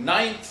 9th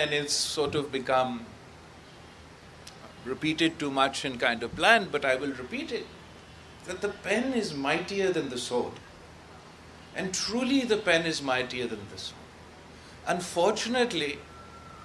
and it's sort of become repeated too much and kind of bland, but I will repeat it, that the pen is mightier than the sword, and truly the pen is mightier than the sword. Unfortunately,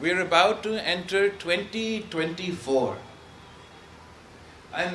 we are about to enter 2024 and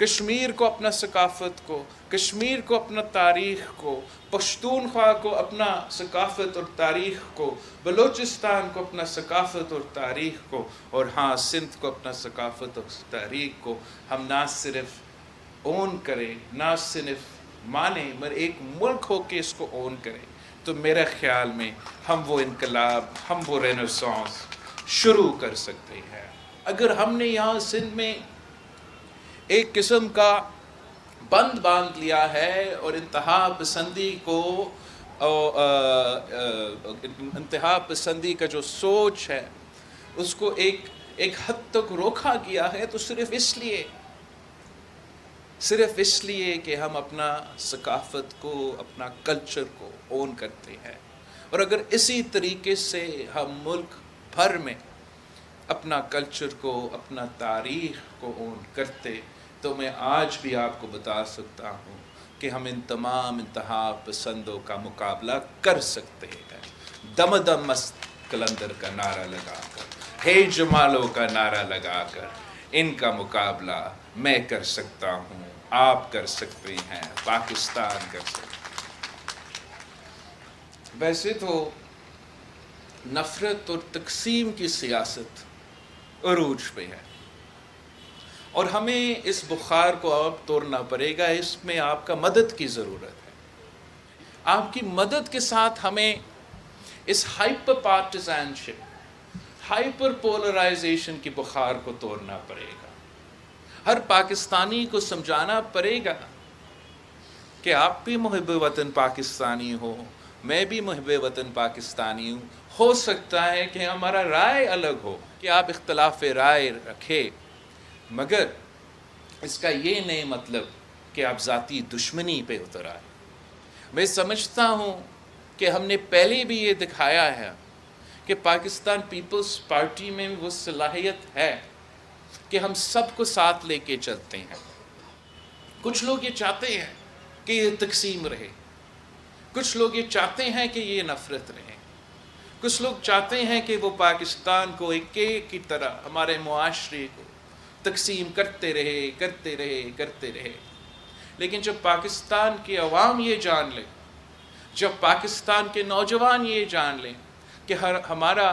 Kashmir کو اپنا ثقافت کو، کشمیر کو اپنا تاریخ کو، پشتونخوا کو اپنا ثقافت اور تاریخ کو، بلوچستان کو اپنا ثقافت اور تاریخ کو، اور ہاں سندھ کو اپنا ثقافت اور تاریخ کو ہم نہ صرف اون کریں، نہ صرف مانیں، مگر ایک ملک ہو کے اس کو اون کریں، تو میرے خیال میں ہم وہ انقلاب، ہم وہ رینیسانس شروع کر سکتے ہیں۔ اگر ہم نے یہاں سندھ میں ایک قسم کا بند باندھ لیا ہے اور انتہا پسندی کو، انتہا پسندی کا جو سوچ ہے اس کو ایک حد تک روکا گیا ہے، تو صرف اس لیے کہ ہم اپنا ثقافت کو، اپنا کلچر کو اون کرتے ہیں۔ اور اگر اسی طریقے سے ہم ملک بھر میں اپنا کلچر کو، اپنا تاریخ کو اون کرتے، تو میں آج بھی آپ کو بتا سکتا ہوں کہ ہم ان تمام انتہا پسندوں کا مقابلہ کر سکتے ہیں۔ دم دم مست قلندر کا نعرہ لگا کر، ہے جمالوں کا نعرہ لگا کر، ان کا مقابلہ میں کر سکتا ہوں، آپ کر سکتے ہیں، پاکستان کر سکتے ہیں۔ ویسے تو نفرت اور تقسیم کی سیاست عروج پہ ہے، اور ہمیں اس بخار کو اب توڑنا پڑے گا۔ اس میں آپ کا مدد کی ضرورت ہے۔ آپ کی مدد کے ساتھ ہمیں اس ہائپر پارٹیزن شپ، ہائپر پولرائزیشن کی بخار کو توڑنا پڑے گا۔ ہر پاکستانی کو سمجھانا پڑے گا کہ آپ بھی محب وطن پاکستانی ہو، میں بھی محب وطن پاکستانی ہوں۔ ہو سکتا ہے کہ ہمارا رائے الگ ہو، کہ آپ اختلاف رائے رکھے، مگر اس کا یہ نہیں مطلب کہ آپ ذاتی دشمنی پہ اتر آئے۔ میں سمجھتا ہوں کہ ہم نے پہلے بھی یہ دکھایا ہے کہ پاکستان پیپلز پارٹی میں وہ صلاحیت ہے کہ ہم سب کو ساتھ لے کے چلتے ہیں۔ کچھ لوگ یہ چاہتے ہیں کہ یہ تقسیم رہے، کچھ لوگ یہ چاہتے ہیں کہ یہ نفرت رہے، کچھ لوگ چاہتے ہیں کہ وہ پاکستان کو ایک کیک کی طرح، ہمارے معاشرے کو تقسیم کرتے رہے۔ لیکن جب پاکستان کی عوام یہ جان لے، جب پاکستان کے نوجوان یہ جان لیں کہ ہمارا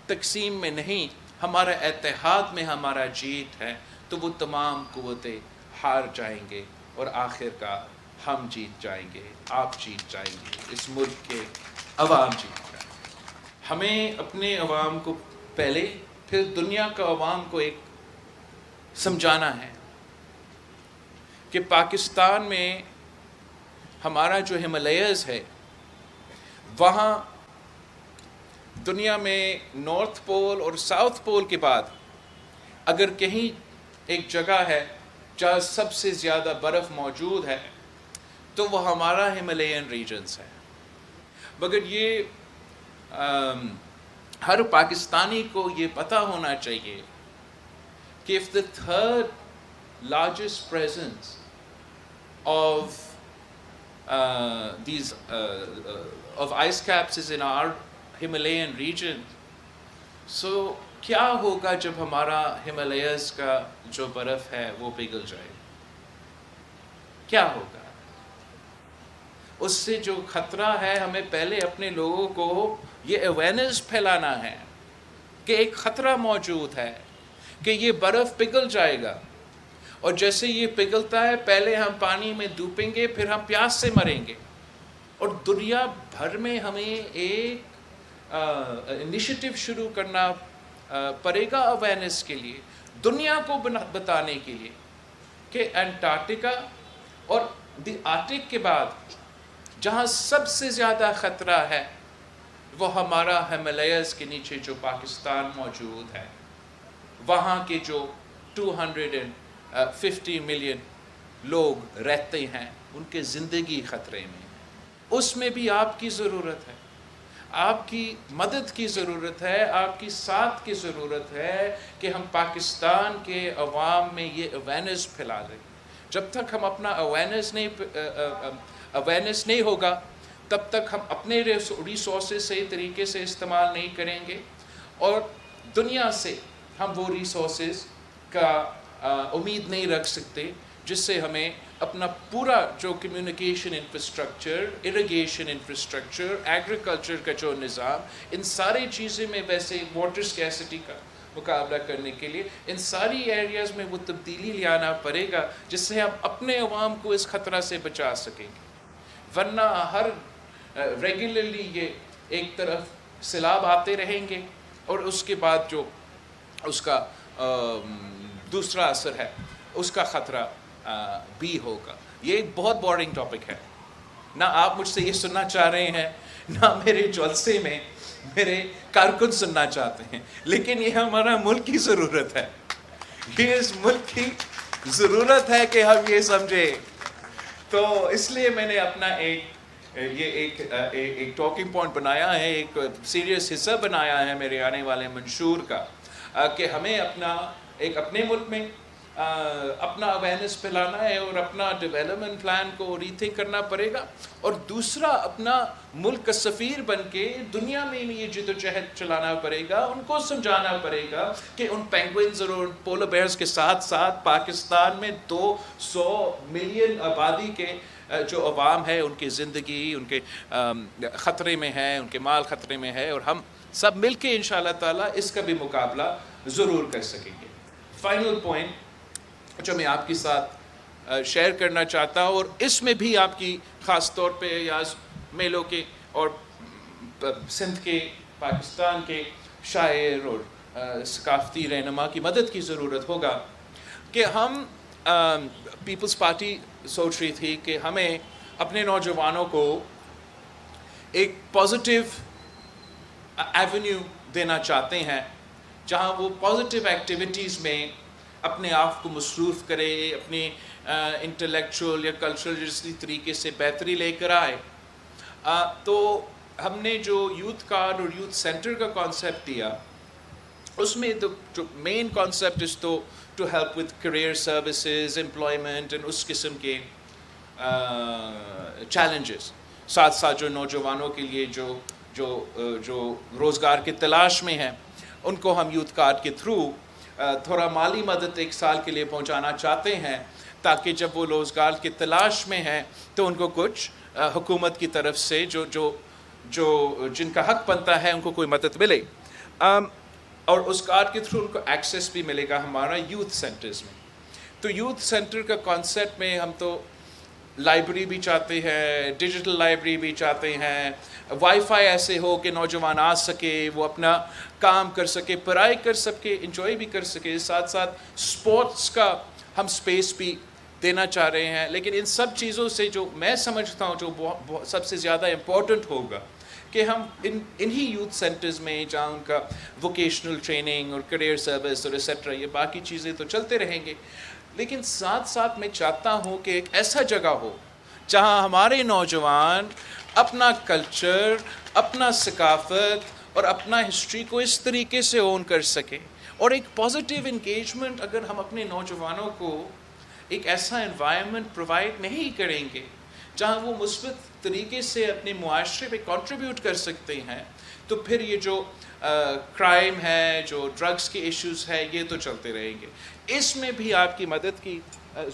تقسیم میں نہیں، ہمارا اتحاد میں ہمارا جیت ہے، تو وہ تمام قوتیں ہار جائیں گے، اور آخر کا ہم جیت جائیں گے، آپ جیت جائیں گے، اس ملک کے عوام جیت جائیں گے۔ ہمیں اپنے عوام کو پہلے، پھر دنیا کا عوام کو ایک سمجھانا ہے کہ پاکستان میں ہمارا جو ہمالیاز ہے، وہاں دنیا میں نارتھ پول اور ساؤتھ پول کے بعد اگر کہیں ایک جگہ ہے جہاں سب سے زیادہ برف موجود ہے، تو وہ ہمارا ہمالیین ریجنز ہے۔ مگر یہ ہر پاکستانی کو یہ پتہ ہونا چاہیے کہ if the third largest presence of of ice caps is in our Himalayan region, so کیا ہوگا جب ہمارا ہمالیاز کا جو برف ہے وہ پگھل جائے؟ کیا ہوگا؟ اس سے جو خطرہ ہے، ہمیں پہلے اپنے لوگوں کو یہ اویئرنیس پھیلانا ہے کہ ایک خطرہ موجود ہے، کہ یہ برف پگھل جائے گا، اور جیسے یہ پگھلتا ہے پہلے ہم پانی میں ڈوبیں گے، پھر ہم پیاس سے مریں گے۔ اور دنیا بھر میں ہمیں ایک انیشیٹو شروع کرنا پڑے گا اویئرنیس کے لیے، دنیا کو بتانے کے لیے کہ انٹارکٹیکا اور دی آرکٹک کے بعد جہاں سب سے زیادہ خطرہ ہے وہ ہمارا ہمالیاز کے نیچے جو پاکستان موجود ہے، وہاں کے جو 250 ملین لوگ رہتے ہیں، ان کے زندگی خطرے میں ہے۔ اس میں بھی آپ کی ضرورت ہے، آپ کی مدد کی ضرورت ہے، آپ کی ساتھ کی ضرورت ہے کہ ہم پاکستان کے عوام میں یہ اویئرنیس پھیلا دیں۔ جب تک ہم اپنا اویئرنیس نہیں ہوگا، تب تک ہم اپنے ریسورسز صحیح طریقے سے استعمال نہیں کریں گے، اور دنیا سے ہم وہ ریسورسز کا امید نہیں رکھ سکتے جس سے ہمیں اپنا پورا جو communication infrastructure, irrigation infrastructure, agriculture کا جو نظام، ان ساری چیزیں میں ویسے واٹر اسکیسٹی کا مقابلہ کرنے کے لیے ان ساری ایریاز میں وہ تبدیلی لانا پڑے گا، جس سے ہم اپنے عوام کو اس خطرہ سے بچا سکیں گے. ورنہ ہر ریگولرلی یہ ایک طرف سیلاب آتے رہیں گے اور اس کے بعد جو اس کا دوسرا اثر ہے اس کا خطرہ بھی ہوگا. یہ ایک بہت بورنگ ٹاپک ہے، نہ آپ مجھ سے یہ سننا چاہ رہے ہیں، نہ میرے جلسے میں میرے کارکن سننا چاہتے ہیں، لیکن یہ ہمارا ملک کی ضرورت ہے. یہ اس ملک کی ضرورت ہے کہ ہم یہ سمجھیں. تو اس لیے میں نے اپنا ایک ٹاکنگ پوائنٹ بنایا ہے، ایک سیریس حصہ بنایا ہے میرے آنے والے منشور کا، کہ ہمیں اپنے ملک میں اپنا اویئرنیس پھیلانا ہے اور اپنا ڈیولپمنٹ پلان کو ری تھنک کرنا پڑے گا، اور دوسرا اپنا ملک کا سفیر بن کے دنیا میں یہ جدوجہد چلانا پڑے گا، ان کو سمجھانا پڑے گا کہ ان پینگوئنز اور پولر بیئرز کے ساتھ ساتھ پاکستان میں 200 ملین آبادی کے جو عوام ہے، ان کی زندگی ان کے خطرے میں ہے، ان کے مال خطرے میں ہے، اور ہم سب مل کے انشاءاللہ تعالیٰ اس کا بھی مقابلہ ضرور کر سکیں گے. فائنل پوائنٹ جو میں آپ کے ساتھ شیئر کرنا چاہتا ہوں، اور اس میں بھی آپ کی خاص طور پہ یاز میلوں کے اور سندھ کے، پاکستان کے شاعر اور ثقافتی رہنما کی مدد کی ضرورت ہوگا، کہ ہم پیپلز پارٹی سوچ رہی تھی کہ ہمیں اپنے نوجوانوں کو ایک پازیٹیو ایونیو دینا چاہتے ہیں، جہاں وہ پازیٹیو ایکٹیویٹیز میں اپنے آپ کو مصروف کرے، اپنی انٹلیکچوئل یا کلچرل جس طریقے سے بہتری لے کر آئے. تو ہم نے جو یوتھ کارڈ اور یوتھ سینٹر کا کانسیپٹ دیا، اس میں جو main concept is to help with career services, employment and اس قسم کے چیلنجز، ساتھ ساتھ جو نوجوانوں کے لیے جو روزگار کی تلاش میں ہیں، ان کو ہم یوتھ کارڈ کے تھرو تھوڑا مالی مدد 1 سال کے لیے پہنچانا چاہتے ہیں، تاکہ جب وہ روزگار کی تلاش میں ہیں تو ان کو کچھ حکومت کی طرف سے جو جن کا حق بنتا ہے ان کو کوئی مدد ملے، اور اس کارڈ کے تھرو ان کو ایکسیس بھی ملے گا ہمارا یوتھ سینٹرز میں. تو یوتھ سینٹر کا کانسیپٹ میں ہم تو لائبریری بھی چاہتے ہیں، ڈیجیٹل لائبریری بھی چاہتے ہیں، وائی فائی ایسے ہو کہ نوجوان آ سکے، وہ اپنا کام کر سکے، پڑھائی کر سکے، انجوائے بھی کر سکے، ساتھ ساتھ سپورٹس کا ہم سپیس بھی دینا چاہ رہے ہیں. لیکن ان سب چیزوں سے جو میں سمجھتا ہوں جو سب سے زیادہ امپورٹنٹ ہوگا، کہ ہم انہی یوتھ سینٹرز میں جہاں ان کا ووکیشنل ٹریننگ اور کیریئر سروس اور ایسیٹرا، یہ باقی چیزیں تو چلتے رہیں گے، لیکن ساتھ ساتھ میں چاہتا ہوں کہ ایک ایسا جگہ ہو جہاں ہمارے نوجوان اپنا کلچر، اپنا ثقافت اور اپنا ہسٹری کو اس طریقے سے اون کر سکے. اور ایک پازیٹیو انگیجمنٹ اگر ہم اپنے نوجوانوں کو ایک ایسا انوائرمنٹ پرووائڈ نہیں کریں گے جہاں وہ مثبت طریقے سے اپنے معاشرے پہ کنٹریبیوٹ کر سکتے ہیں، تو پھر یہ جو کرائم ہے، جو ڈرگس کے ایشوز ہے، یہ تو چلتے رہیں گے. اس میں بھی آپ کی مدد کی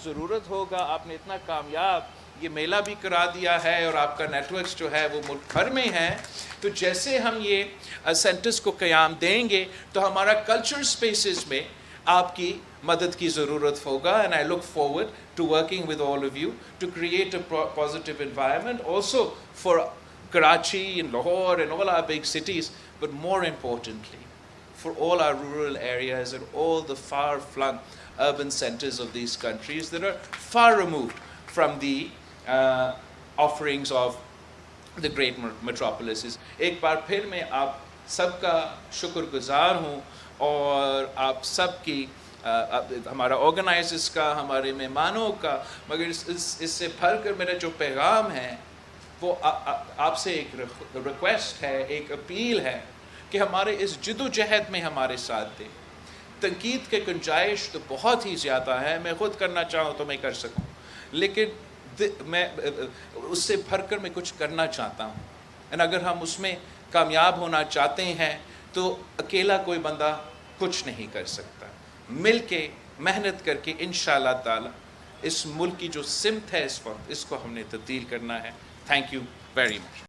ضرورت ہوگا. آپ نے اتنا کامیاب یہ میلہ بھی کرا دیا ہے، اور آپ کا نیٹ ورکس جو ہے وہ ملک بھر میں ہے. تو جیسے ہم یہ سینٹرز کو قیام دیں گے تو ہمارا کلچر سپیسز میں آپ کی مدد کی ضرورت ہوگا. And I look forward to working with all of you to create a positive environment also for Karachi and Lahore and all our big cities, but more importantly for all our rural areas and all the far-flung urban centers of these countries that are far removed from the offerings of the great metropolises. ایک بار پھر میں آپ سب کا شکر گزار ہوں، اور آپ سب کی ہمارا آرگنائزرز کا، ہمارے مہمانوں کا، مگر اس سے بھر کر میرا جو پیغام ہے وہ آپ سے ایک ریکویسٹ ہے، ایک اپیل ہے کہ ہمارے اس جد و جہد میں ہمارے ساتھ دیں. تنقید کے گنجائش تو بہت ہی زیادہ ہے، میں خود کرنا چاہوں تو میں کر سکوں، لیکن میں اس سے بھر کر میں کچھ کرنا چاہتا ہوں. اور اگر ہم اس میں کامیاب ہونا چاہتے ہیں تو اکیلا کوئی بندہ کچھ نہیں کر سکتا. مل کے محنت کر کے انشاءاللہ تعالی اس ملک کی جو سمت ہے اس وقت، اس کو ہم نے تبدیل کرنا ہے. Thank you very much.